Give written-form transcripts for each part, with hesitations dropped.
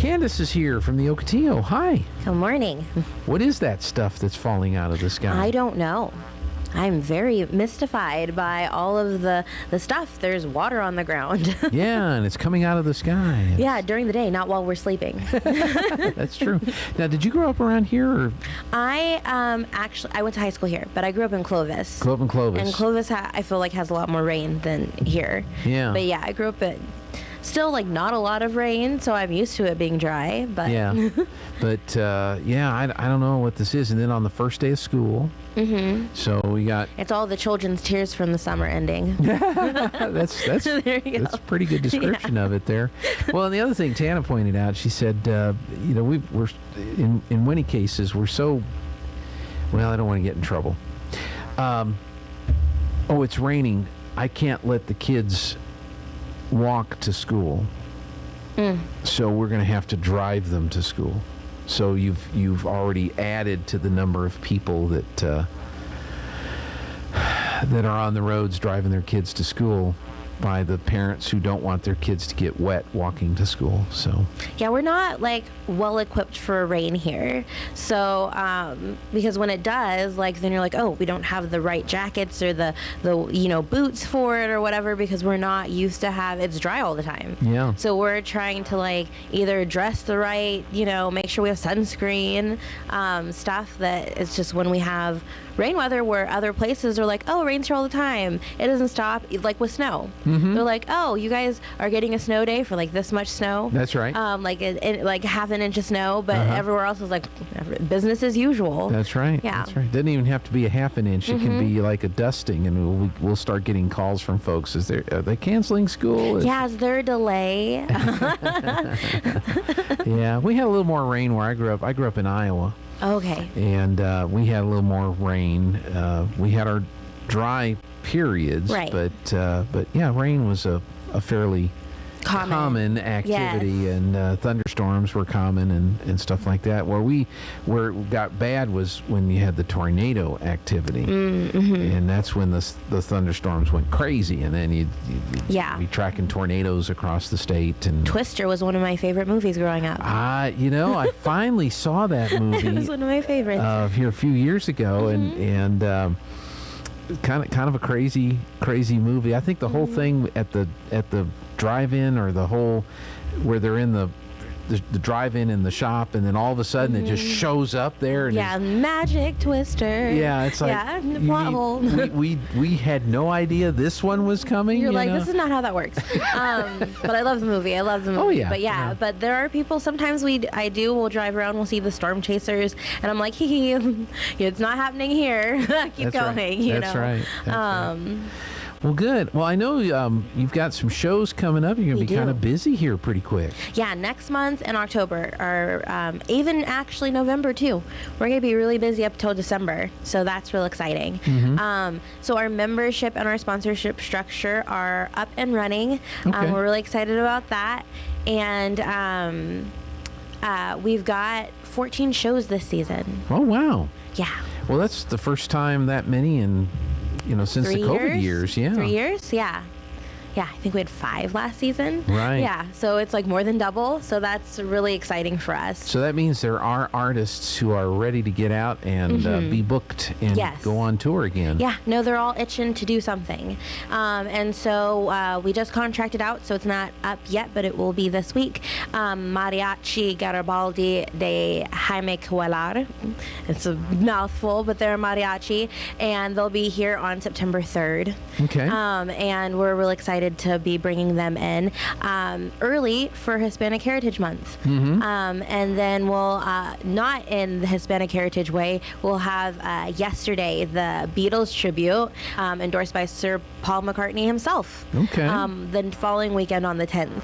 Kandese is here from the Ocotillo. Hi. Good morning. What is that stuff that's falling out of the sky? I don't know. I'm very mystified by all of the stuff. There's water on the ground. Yeah, and it's coming out of the sky. Yeah, during the day, not while we're sleeping. That's true. Now, did you grow up around here? Or? I went to high school here, but I grew up in Clovis. Grew up in Clovis. And Clovis, I feel like, has a lot more rain than here. Yeah. But yeah, I grew up in still like not a lot of rain, so I'm used to it being dry. But yeah, but I don't know what this is. And then on the first day of school, so we got it's all the children's tears from the summer ending. that's that's a pretty good description of it there. Well, and the other thing Tana pointed out, she said, we're in many cases we're so I don't want to get in trouble. It's raining. I can't let the kids walk to school, so we're going to have to drive them to school. So you've already added to the number of people that are on the roads driving their kids to school by the parents who don't want their kids to get wet walking to school. So yeah, we're not like well equipped for rain here. So because when it does, like then you're like, oh, we don't have the right jackets or the boots for it or whatever, because we're not used to it's dry all the time. Yeah. So we're trying to like either dress the right, make sure we have sunscreen, stuff that it's just when we have rain weather where other places are like, oh, it rains here all the time. It doesn't stop, like with snow. They're like, oh, you guys are getting a snow day for like this much snow. That's right. Like half an inch of snow, but everywhere else is like business as usual. That's right. Yeah. That's right. Doesn't even have to be a half an inch. It can be like a dusting, and we'll start getting calls from folks. Are they canceling school? Yeah, is there a delay? Yeah, we had a little more rain where I grew up. I grew up in Iowa. Okay. And we had a little more rain. We had our dry periods, right. but yeah, rain was a fairly common activity, yes. And thunderstorms were common and stuff like that. Where it got bad was when you had the tornado activity, and that's when the thunderstorms went crazy, and then you'd be tracking tornadoes across the state. And Twister was one of my favorite movies growing up. I finally saw that movie. It was one of my favorites. Here a few years ago, and kind of a crazy movie. I think the whole thing at the drive-in, or the whole where they're in the drive-in in the shop, and then all of a sudden it just shows up there. And magic Twister. Yeah, it's like the plot hole. we had no idea this one was coming. You're like, this is not how that works. But I love the movie. Oh yeah. But there are people. Sometimes we'll drive around. We'll see the storm chasers, and I'm like, hee hee, it's not happening here. Keep going. Right. That's right. Well, good. Well, I know you've got some shows coming up. You're going to be kind of busy here pretty quick. Yeah, next month and October, or even actually November too. We're going to be really busy up till December, so that's real exciting. So our membership and our sponsorship structure are up and running. Okay. We're really excited about that, and we've got 14 shows this season. Oh, wow. Yeah. Well, that's the first time that many in... since the COVID years, yeah. 3 years, yeah. Yeah, I think we had 5 last season. Right. Yeah, so it's like more than double, so that's really exciting for us. So that means there are artists who are ready to get out and be booked and go on tour again. Yeah, no, they're all itching to do something. And so we just contracted out, so it's not up yet, but it will be this week. Mariachi Garibaldi de Jaime Cuellar. It's a mouthful, but they're a mariachi, and they'll be here on September 3rd. Okay. And we're really excited to be bringing them in early for Hispanic Heritage Month. And then we'll, not in the Hispanic Heritage way, we'll have yesterday the Beatles tribute endorsed by Sir Paul McCartney himself. Okay. The following weekend on the 10th.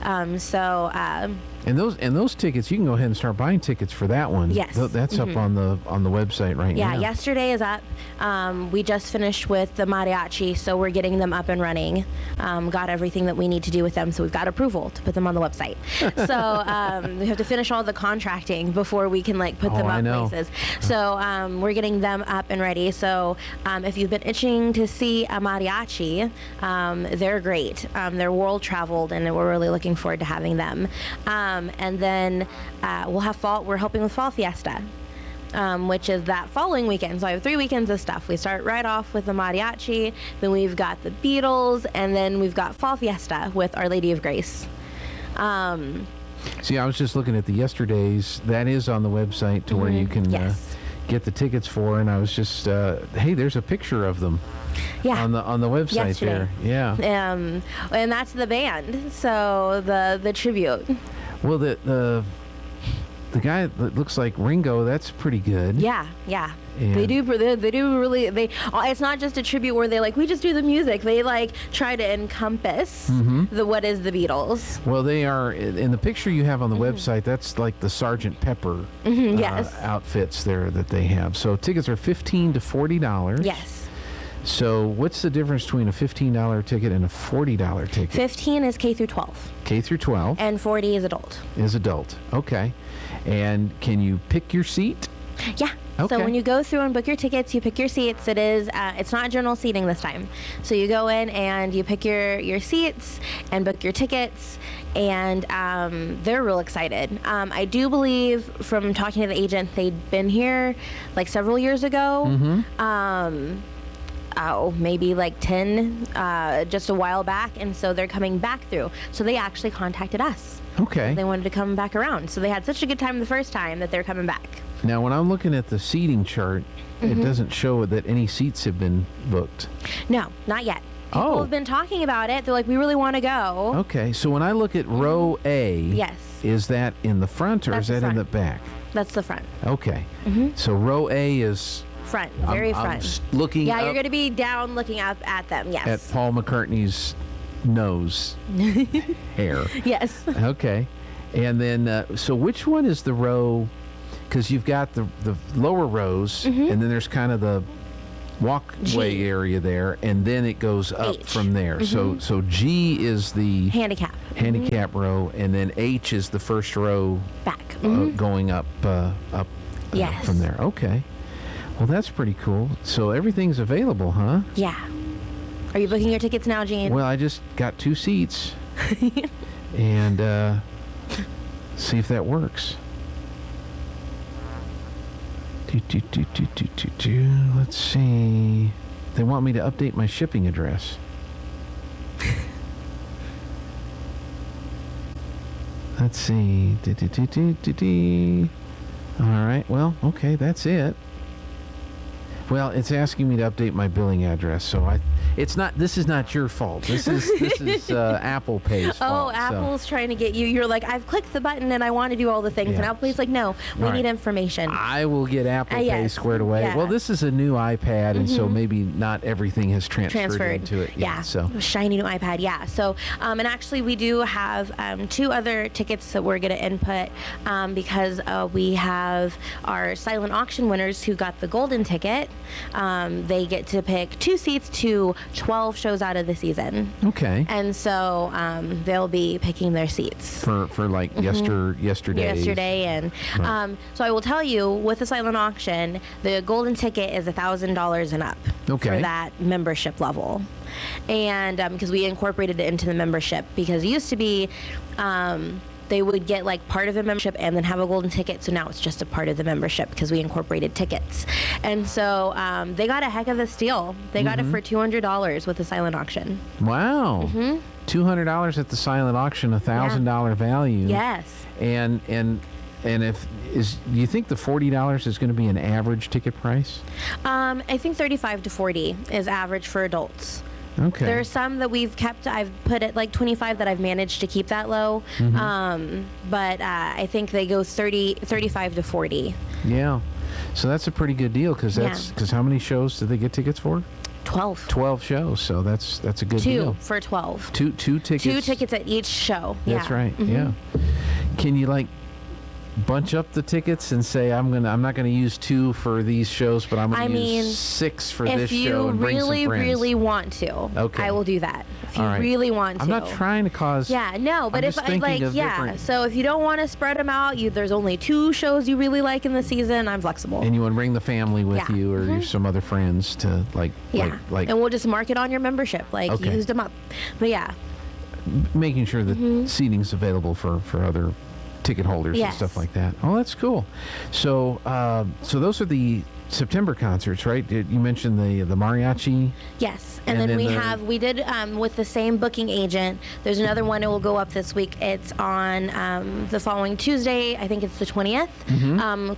And those tickets, you can go ahead and start buying tickets for that one. Yes. That's up on the website right now. Yeah, yesterday is up. We just finished with the mariachi, so we're getting them up and running. Got everything that we need to do with them, so we've got approval to put them on the website. So we have to finish all the contracting before we can put them up places. So we're getting them up and ready. So if you've been itching to see a mariachi, they're great. They're world traveled, and we're really looking forward to having them. And then we'll have fall. We're helping with Fall Fiesta, which is that following weekend. So I have 3 weekends of stuff. We start right off with the mariachi, then we've got the Beatles, and then we've got Fall Fiesta with Our Lady of Grace. See, I was just looking at the yesterdays. That is on the website to where you can get the tickets for, and I was just, hey, there's a picture of them. Yeah. On the website yesterday. there. Yeah. And that's the band. So the tribute. Well, the guy that looks like Ringo, that's pretty good. Yeah. And They do really. It's not just a tribute where they we just do the music. They try to encompass what is the Beatles. Well, they are in the picture you have on the website. That's like the Sgt. Pepper outfits there that they have. So tickets are $15 to $40. Yes. So what's the difference between a $15 ticket and a $40 ticket? 15 is K through 12. K through 12. And 40 is adult. Is adult. Okay. And can you pick your seat? Yeah. Okay. So when you go through and book your tickets, you pick your seats. It's not general seating this time. So you go in and you pick your seats and book your tickets, and they're real excited. I do believe from talking to the agent, they'd been here several years ago. Maybe 10 just a while back, and so they're coming back through. So they actually contacted us. Okay. They wanted to come back around. So they had such a good time the first time that they're coming back. Now, when I'm looking at the seating chart, it doesn't show that any seats have been booked. No, not yet. People have been talking about it. They're like, we really want to go. Okay, so when I look at row A, yes, is that in the front or is that in the back? That's the front. Okay. So row A is front, very front. I'm looking Yeah, up you're going to be down looking up at them, yes. at Paul McCartney's nose hair. Yes. Okay. And then, so which one is the row? Because you've got the lower rows, and then there's kind of the walkway area there, and then it goes up from there. So G is the handicap row, and then H is the first row back going up from there. Okay. Well, that's pretty cool. So everything's available, huh? Yeah. Are you booking your tickets now, Gene? Well, I just got 2 seats, and see if that works. Let's see. They want me to update my shipping address. Let's see. All right. Well, okay. That's it. Well, it's asking me to update my billing address, so it's not. This is not your fault. This is Apple Pay's fault. Oh, Apple's trying to get you. You're like, I've clicked the button and I want to do all the things, and Apple Pay's like, no, we need information. I will get Apple Pay squared away. Yeah. Well, this is a new iPad, and so maybe not everything has transferred into it yet. So shiny new iPad. Yeah. So and actually, we do have 2 other tickets that we're going to input because we have our silent auction winners who got the golden ticket. They get to pick 2 seats to 12 shows out of the season. Okay. And so they'll be picking their seats for yesterday. And so I will tell you, with the silent auction, the golden ticket is $1,000 and up for that membership level. And because we incorporated it into the membership, because it used to be they would get part of a membership and then have a golden ticket. So now it's just a part of the membership because we incorporated tickets. And so they got a heck of a steal. They got it for $200 with the silent auction. Wow. $200 at the silent auction, $1,000 value. Yes. And do you think the $40 is going to be an average ticket price? I think $35 to $40 is average for adults. Okay. There are some that we've kept. I've put at $25 that I've managed to keep that low. But I think they go $35 to $40. Yeah. So that's a pretty good deal because how many shows did they get tickets for? 12. 12 shows. So that's a good deal. 2 for 12. Two tickets. 2 tickets at each show. That's right. Yeah. Can you bunch up the tickets and say I'm not gonna use 2 for these shows, but I'm gonna use 6 for this show and bring some friends. If you really want to, I will do that. If you really want to. I'm not trying to cause. Yeah, no, but if so if you don't want to spread them out, there's only 2 shows you really like in the season. I'm flexible. And you want to bring the family with you or some other friends to like. And we'll just mark it on your membership, used them up. But yeah. Making sure that seating's available for other ticket holders and stuff like that. Oh, that's cool. So so those are the September concerts, right? You mentioned the mariachi. Yes, and then we did with the same booking agent. There's another one that will go up this week. It's on the following Tuesday. I think it's the 20th.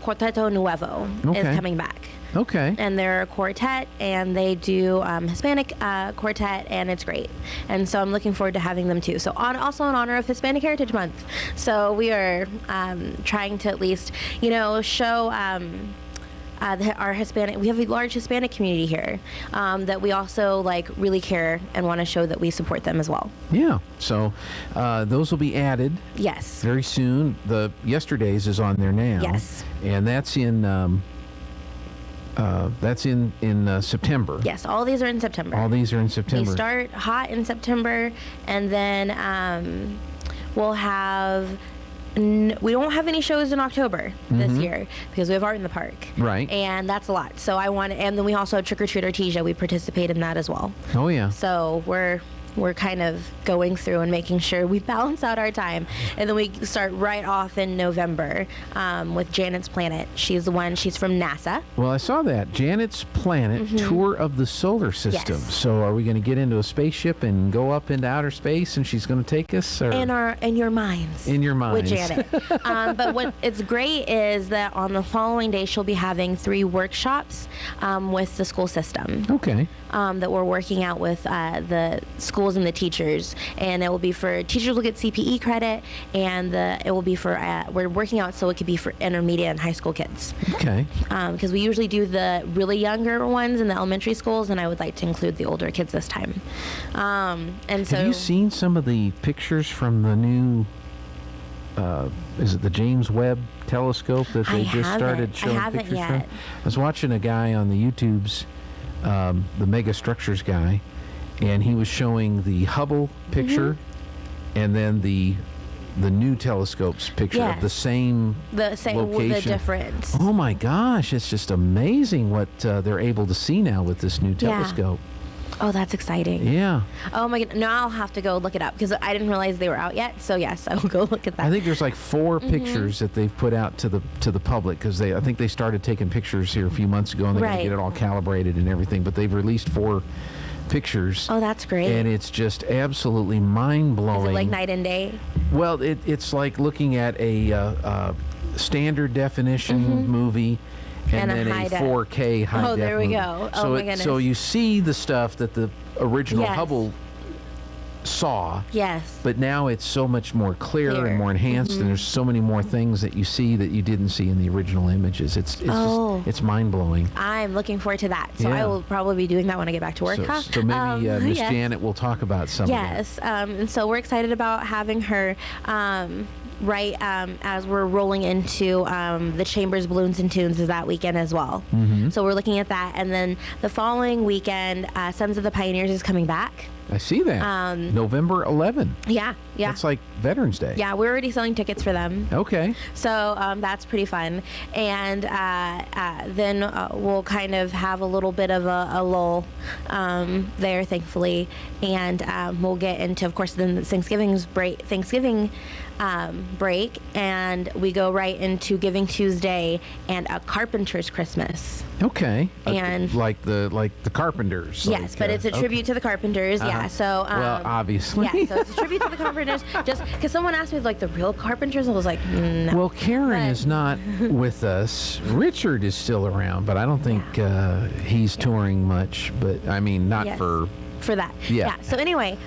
Quarteto Nuevo is coming back. Okay. And they're a quartet, and they do Hispanic quartet, and it's great. And so I'm looking forward to having them too. So also in honor of Hispanic Heritage Month. So we are trying to at least, show our Hispanic. We have a large Hispanic community here that we also really care and want to show that we support them as well. Yeah. So those will be added. Yes. Very soon. The Yesterdays is on there now. Yes. And that's in. That's in September. Yes, all these are in September. All these are in September. They start hot in September, and then we'll have. We don't have any shows in October this year because we have Art in the Park. Right. And that's a lot. So and then we also have Trick or Treat Artesia. We participate in that as well. Oh yeah. So we're kind of going through and making sure we balance out our time. And then we start right off in November with Janet's Planet. She's from NASA. Well, I saw that. Janet's Planet, Tour of the Solar System. Yes. So are we going to get into a spaceship and go up into outer space and she's going to take us? Or? In your minds. In your minds. With Janet. But what it's great is that on the following day she'll be having 3 workshops with the school system. Okay. That we're working out with the schools and the teachers, and it will be for teachers will get CPE credit, and it will be for we're working out so it could be for intermediate and high school kids. Okay. Because we usually do the really younger ones in the elementary schools, and I would like to include the older kids this time. And so, have you seen some of the pictures from the new? Is it the James Webb telescope that they just started showing pictures from? I was watching a guy on the YouTube's. The Mega Structures guy, and he was showing the Hubble picture and then the new telescope's picture of the same location. The difference. Oh my gosh, it's just amazing what they're able to see now with this new telescope. Oh, that's exciting. Yeah. Oh my God. Now I'll have to go look it up because I didn't realize they were out yet. So yes, I will go look at that. I think there's 4 pictures that they've put out to the public because I think they started taking pictures here a few months ago and they're going to get it all calibrated and everything. But they've released 4 pictures. Oh, that's great. And it's just absolutely mind-blowing. Is it like night and day? Well, it's like looking at a standard definition movie and then a 4K high def. Oh, there we go. So my goodness. So you see the stuff that the original Hubble saw. Yes. But now it's so much more clear and more enhanced, and there's so many more things that you see that you didn't see in the original images. It's mind blowing. I'm looking forward to that. So I will probably be doing that when I get back to work. So maybe Miss Janet will talk about some of that. Yes. And so we're excited about having her. As we're rolling into the Chambers Balloons and Tunes is that weekend as well. So we're looking at that, and then the following weekend, Sons of the Pioneers is coming back. I see that. November 11. Yeah. That's like Veterans Day. Yeah, we're already selling tickets for them. Okay. So that's pretty fun. And then we'll kind of have a little bit of a lull there, thankfully. And we'll get into, of course, then the Thanksgiving break, and we go right into Giving Tuesday and a Carpenter's Christmas. Okay. And like the Carpenters. Yes, but it's a tribute to the Carpenters. Yeah. So well, obviously. Yeah. So it's a tribute to the Carpenters. Just because someone asked me the real Carpenters, I was like, no. Well, Karen is not with us. Richard is still around, but I don't think he's touring much. But I mean, not for that. Yeah. So anyway,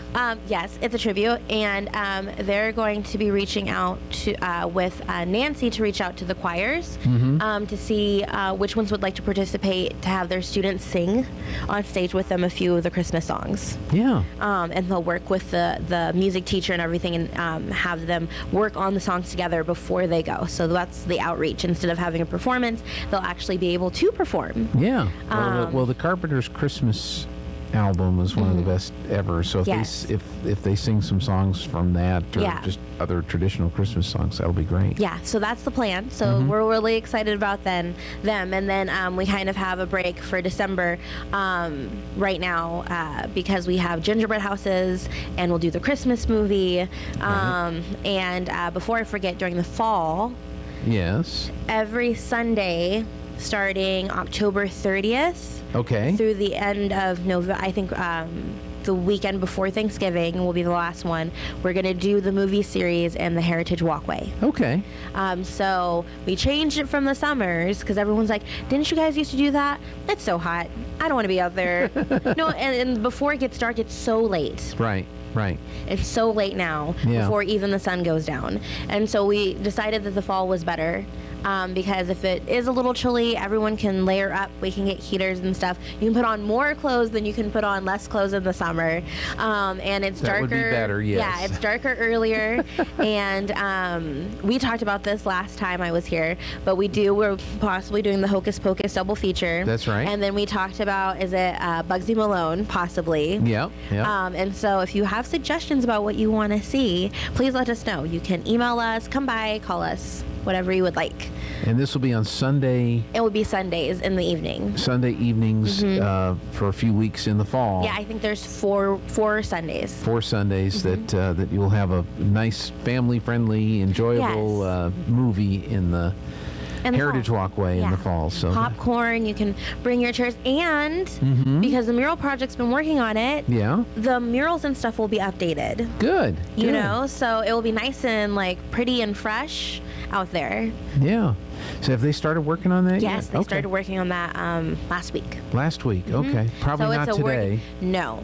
yes, it's a tribute, and they're going to be reaching out to with Nancy to reach out to the choirs to see which ones would like to participate to have their students sing on stage with them a few of the Christmas songs. Yeah. And they'll work with the music teacher and everything, and have them work on the songs together before they go. So that's the outreach. Instead of having a performance, they'll actually be able to perform. Yeah. Well, the Carpenters Christmas album was one of the best ever. So if Yes. if they sing some songs from that, or just other traditional Christmas songs, that'll be great. Yeah, so that's the plan. So we're really excited about them. And then we kind of have a break for December right now because we have gingerbread houses and we'll do the Christmas movie. And before I forget, during the fall, Yes. every Sunday starting October 30th Okay. through the end of November, I think the weekend before Thanksgiving will be the last one. We're going to do the movie series and the Heritage Walkway. Okay. So we changed it from the summers because everyone's like, didn't you guys used to do that? It's so hot. I don't want to be out there. No, and before it gets dark, it's so late. Right. Right. It's so late now before even the sun goes down. And so we decided that the fall was better. Because if it is a little chilly, everyone can layer up. We can get heaters and stuff. You can put on more clothes than you can put on less clothes in the summer. And it's darker. That would be better, yes. Yeah, it's darker earlier. And we talked about this last time I was here, but we're possibly doing the Hocus Pocus double feature. That's right. And then we talked about, is it Bugsy Malone, possibly? Yeah. Yeah. And so if you have suggestions about what you want to see, please let us know. You can email us, come by, call us, whatever you would like. And this will be on Sunday. It would be Sundays in the evening. Sunday evenings for a few weeks in the fall. Yeah, I think there's four Sundays. 4 Sundays that you'll have a nice, family-friendly, enjoyable movie in the Heritage Walkway in the fall. So popcorn, you can bring your chairs, and because the mural project's been working on it, the murals and stuff will be updated. Good. You know, so it will be nice and like pretty and fresh out there. Yeah. So have they started working on that yet? Yes, they started working on that last week. Last week, okay. Probably so not it's today. No.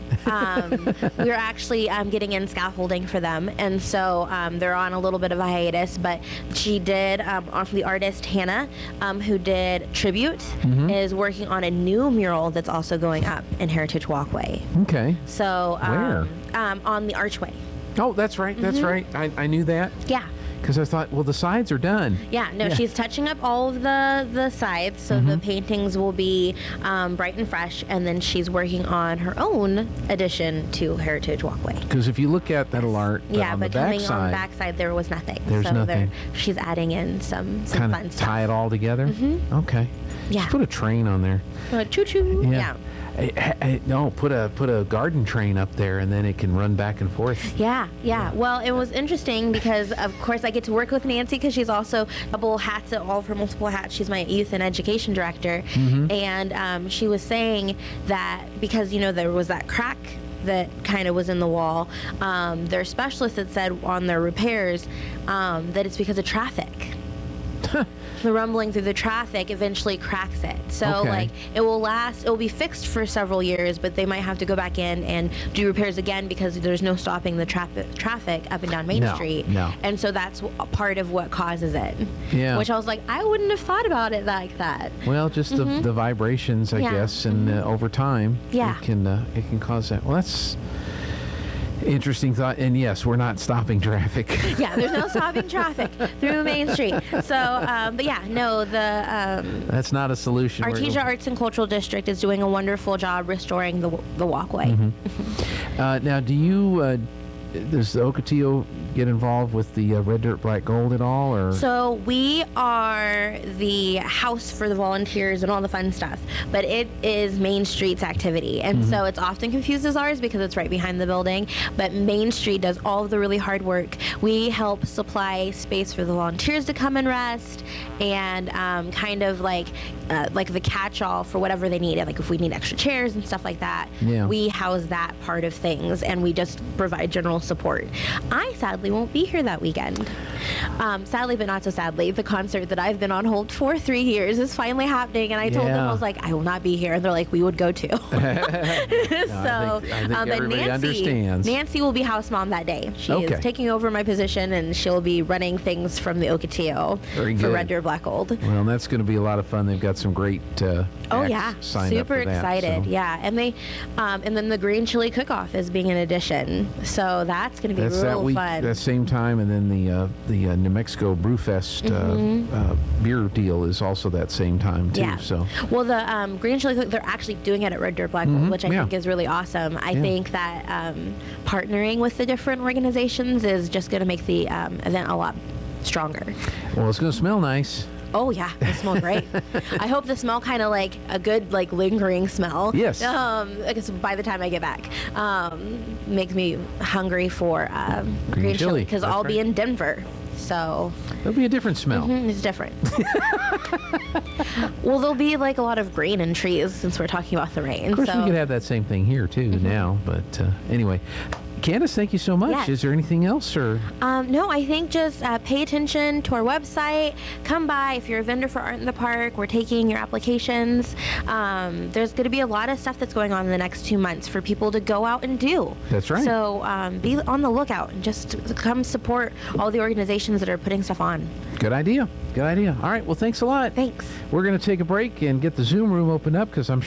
We're actually getting in scaffolding for them, and so they're on a little bit of a hiatus, but she did, the artist Hannah, who did Tribute, is working on a new mural that's also going up in Heritage Walkway. Okay. So where? On the archway. Oh, that's right. That's right. I knew that. Yeah. Because I thought, well, the sides are done. Yeah, no, she's touching up all of the sides, so the paintings will be bright and fresh, and then she's working on her own addition to Heritage Walkway. Because if you look at that art on the coming backside, on the backside, there was nothing. There's nothing. She's adding in some kind fun of stuff. tie it all together. Okay. Yeah. Just put a train on there. Choo choo. Yeah. No, put a garden train up there, and then it can run back and forth. Yeah. Well, it was interesting because, of course, I get to work with Nancy because she's also double hats at all of her multiple hats. She's my youth and education director, and she was saying that because there was that crack that kind of was in the wall, their specialist had said on their repairs that it's because of traffic. The rumbling through the traffic eventually cracks it. So it will be fixed for several years, but they might have to go back in and do repairs again because there's no stopping the traffic up and down Main Street. No. And so that's part of what causes it. Yeah. Which I was like, I wouldn't have thought about it like that. Well, just the vibrations, I guess, and over time, it can cause that. Well, that's interesting thought. And yes, we're not stopping traffic. Yeah, there's no stopping traffic through Main Street. So, but yeah, no, that's not a solution. Artesia Arts and Cultural District is doing a wonderful job restoring the walkway. Now, does the Ocotillo get involved with the Red Dirt Black Gold at all, or? So we are the house for the volunteers and all the fun stuff, but it is Main Street's activity, and so it's often confused as ours because it's right behind the building, but Main Street does all of the really hard work. We help supply space for the volunteers to come and rest, and kind of like the catch-all for whatever they need, like if we need extra chairs and stuff like that, we house that part of things, and we just provide general support. I sadly won't be here that weekend. Sadly, but not so sadly, the concert that I've been on hold for 3 years is finally happening, and I told them, I was like, I will not be here, and they're like, we would go too. I think but everybody understands. Nancy will be house mom that day. She is taking over my position, and she'll be running things from the Ocotillo for Red Dirt Black Gold. Well, that's going to be a lot of fun. They've got some great acts signed super up for that, excited. so. Yeah, and they and then the Green Chili Cook-Off is being an addition, so that's going to be real fun. that same time, and then the New Mexico Brewfest beer deal is also that same time too. Yeah. So well, the Green Chili Cook, they're actually doing it at Red Dirt Black Gold, which I think is really awesome. I think that partnering with the different organizations is just going to make the event a lot stronger. Well, it's going to smell nice. Oh yeah, it smells great. I hope the smell kind of like a good like lingering smell. Yes. I guess by the time I get back, makes me hungry for green chili because I'll be in Denver. So there'll be a different smell. It's different. Well, there'll be like a lot of green and trees since we're talking about the rain. Of course, we could have that same thing here too now. But anyway. Kandese, thank you so much. Yes. Is there anything else? Or no, I think just pay attention to our website. Come by. If you're a vendor for Art in the Park, we're taking your applications. There's going to be a lot of stuff that's going on in the next 2 months for people to go out and do. That's right. So be on the lookout and just come support all the organizations that are putting stuff on. Good idea. Good idea. All right. Well, thanks a lot. Thanks. We're going to take a break and get the Zoom room opened up because I'm sure